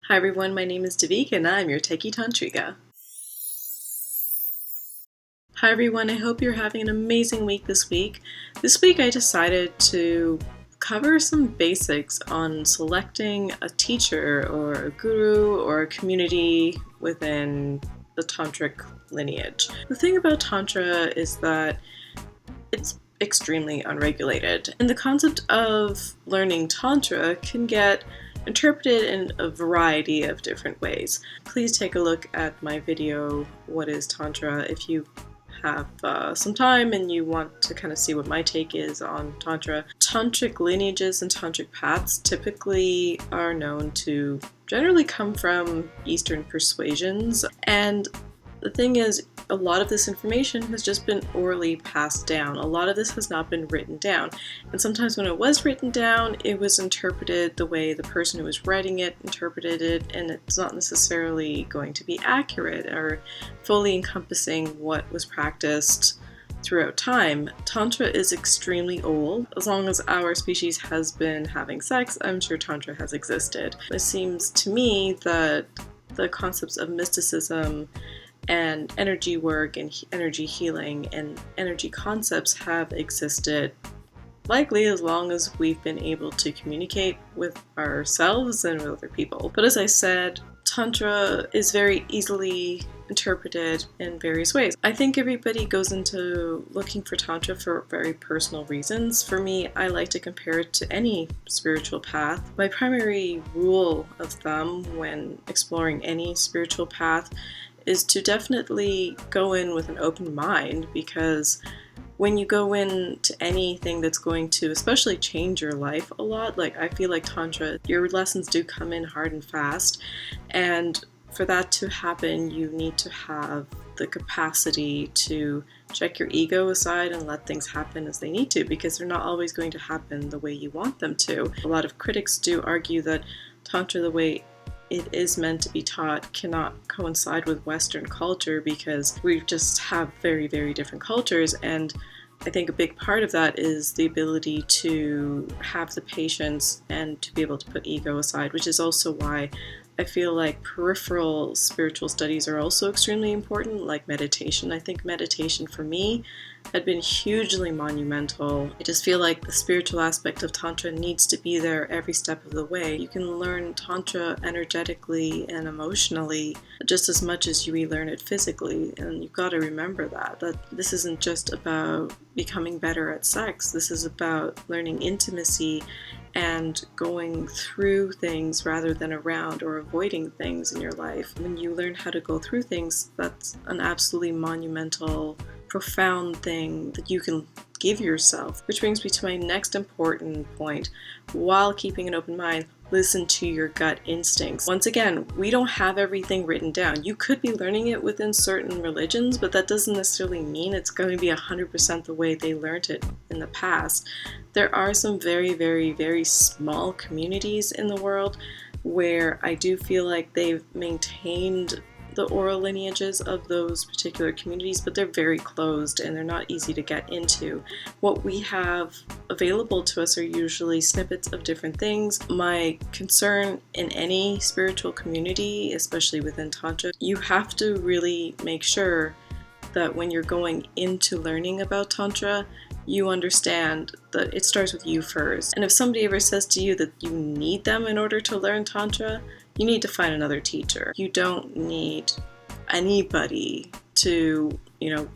Hi everyone, my name is Devika and I'm your Techie Tantrika. Hi everyone, I hope you're having an amazing week this week. This week I decided to cover some basics on selecting a teacher or a guru or a community within the tantric lineage. The thing about Tantra is that it's extremely unregulated, and the concept of learning Tantra can get interpreted in a variety of different ways. Please take a look at my video, What is Tantra, if you have some time and you want to kind of see what my take is on Tantra. Tantric lineages and tantric paths typically are known to generally come from Eastern persuasions, and the thing is, a lot of this information has just been orally passed down. A lot of this has not been written down. And sometimes when it was written down, it was interpreted the way the person who was writing it interpreted it, and it's not necessarily going to be accurate or fully encompassing what was practiced throughout time. Tantra is extremely old. As long as our species has been having sex, I'm sure Tantra has existed. It seems to me that the concepts of mysticism and energy work and energy healing and energy concepts have existed likely as long as we've been able to communicate with ourselves and with other people. But as I said, Tantra is very easily interpreted in various ways. I think everybody goes into looking for Tantra for very personal reasons. For me, I like to compare it to any spiritual path. My primary rule of thumb when exploring any spiritual path is to definitely go in with an open mind, because when you go into anything that's going to especially change your life a lot, like I feel like Tantra, your lessons do come in hard and fast, and for that to happen, you need to have the capacity to check your ego aside and let things happen as they need to, because they're not always going to happen the way you want them to. A lot of critics do argue that Tantra, the way it is meant to be taught, cannot coincide with Western culture because we just have very, very different cultures. And I think a big part of that is the ability to have the patience and to be able to put ego aside, which is also why I feel like peripheral spiritual studies are also extremely important, like meditation. I think meditation for me had been hugely monumental. I just feel like the spiritual aspect of Tantra needs to be there every step of the way. You can learn Tantra energetically and emotionally just as much as you relearn it physically, and you've got to remember that this isn't just about becoming better at sex. This is about learning intimacy and going through things rather than around or avoiding things in your life. When you learn how to go through things, that's an absolutely monumental, profound thing that you can give yourself. Which brings me to my next important point. While keeping an open mind, listen to your gut instincts. Once again, we don't have everything written down. You could be learning it within certain religions, but that doesn't necessarily mean it's going to be 100% the way they learned it in the past. There are some very, very, very small communities in the world where I do feel like they've maintained the oral lineages of those particular communities, but they're very closed and they're not easy to get into. What we have available to us are usually snippets of different things. My concern in any spiritual community, especially within Tantra, you have to really make sure that when you're going into learning about Tantra, you understand that it starts with you first. And if somebody ever says to you that you need them in order to learn Tantra, you need to find another teacher. You don't need anybody to,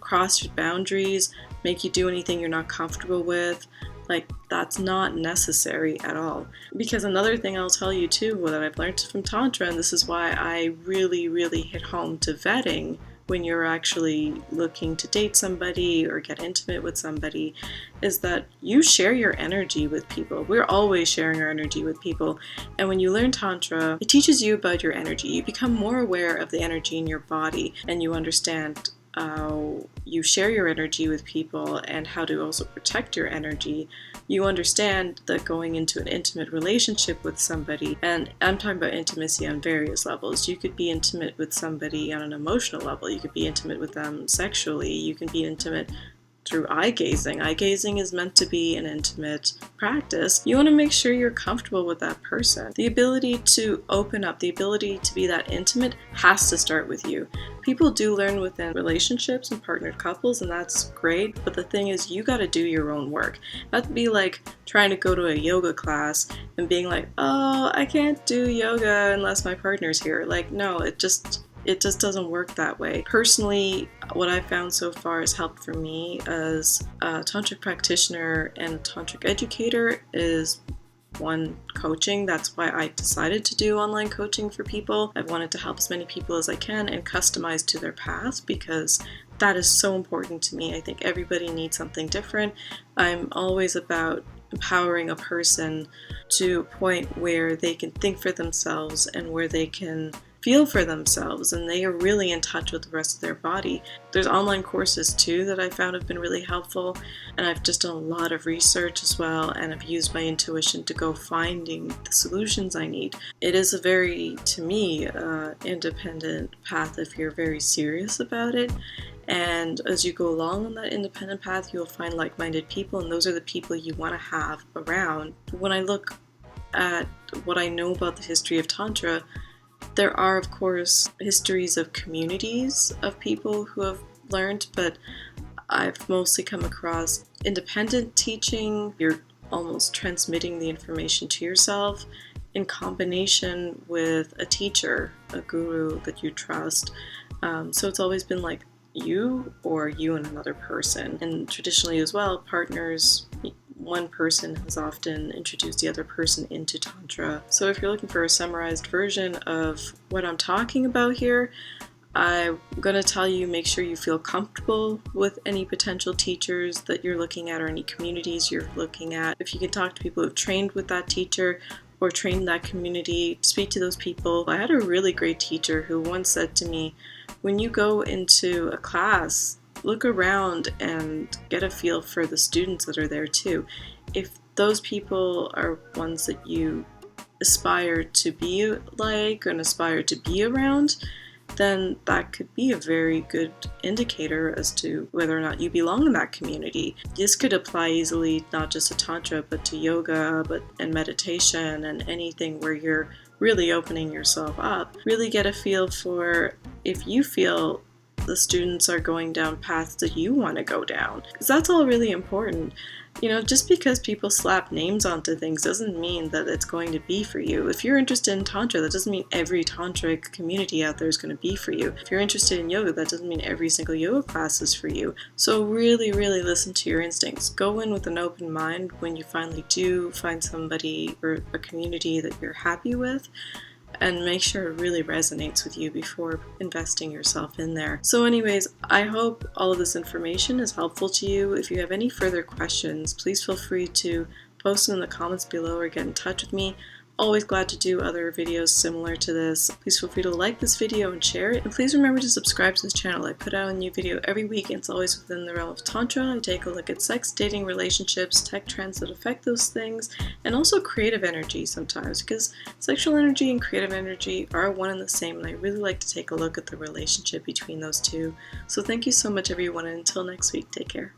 cross your boundaries, make you do anything you're not comfortable with. Like, that's not necessary at all. Because another thing I'll tell you too, that I've learned from Tantra, and this is why I really, really hit home to vetting when you're actually looking to date somebody or get intimate with somebody, is that you share your energy with people. We're always sharing our energy with people. And when you learn Tantra, it teaches you about your energy. You become more aware of the energy in your body, and you understand how you share your energy with people and how to also protect your energy. You understand that going into an intimate relationship with somebody, and I'm talking about intimacy on various levels. You could be intimate with somebody on an emotional level. You could be intimate with them sexually. You can be intimate through eye gazing. Eye gazing is meant to be an intimate practice. You want to make sure you're comfortable with that person. The ability to open up, the ability to be that intimate has to start with you. People do learn within relationships and partnered couples, and that's great, but the thing is, you got to do your own work. That'd be like trying to go to a yoga class and being like, oh, I can't do yoga unless my partner's here. Like, no, it just doesn't work that way. Personally, what I've found so far has helped for me as a tantric practitioner and a tantric educator is one, coaching. That's why I decided to do online coaching for people. I've wanted to help as many people as I can and customize to their path, because that is so important to me. I think everybody needs something different. I'm always about empowering a person to a point where they can think for themselves and where they can feel for themselves and they are really in touch with the rest of their body. There's online courses too that I found have been really helpful, and I've just done a lot of research as well, and I've used my intuition to go finding the solutions I need. It is a very, to me, independent path if you're very serious about it. And as you go along on that independent path, you'll find like-minded people, and those are the people you want to have around. When I look at what I know about the history of Tantra, there are, of course, histories of communities of people who have learned, but I've mostly come across independent teaching. You're almost transmitting the information to yourself in combination with a teacher, a guru that you trust. So it's always been like you or you and another person. And traditionally as well, partners, one person has often introduced the other person into Tantra. So if you're looking for a summarized version of what I'm talking about here, I'm going to tell you, make sure you feel comfortable with any potential teachers that you're looking at or any communities you're looking at. If you can talk to people who've trained with that teacher or trained in that community, speak to those people. I had a really great teacher who once said to me, when you go into a class, look around and get a feel for the students that are there too. If those people are ones that you aspire to be like and aspire to be around, then that could be a very good indicator as to whether or not you belong in that community. This could apply easily not just to Tantra, but to yoga, and meditation, and anything where you're really opening yourself up. Really get a feel for if you feel the students are going down paths that you want to go down, because that's all really important. You know, just because people slap names onto things doesn't mean that it's going to be for you. If you're interested in Tantra, that doesn't mean every tantric community out there is going to be for you. If you're interested in yoga, that doesn't mean every single yoga class is for you. So really, really listen to your instincts. Go in with an open mind when you finally do find somebody or a community that you're happy with, and make sure it really resonates with you before investing yourself in there. So anyways, I hope all of this information is helpful to you. If you have any further questions, please feel free to post them in the comments below or get in touch with me. Always glad to do other videos similar to this. Please feel free to like this video and share it. And please remember to subscribe to this channel. I put out a new video every week, and it's always within the realm of Tantra. I take a look at sex, dating, relationships, tech trends that affect those things, and also creative energy sometimes, because sexual energy and creative energy are one and the same, and I really like to take a look at the relationship between those two. So thank you so much, everyone, and until next week, take care.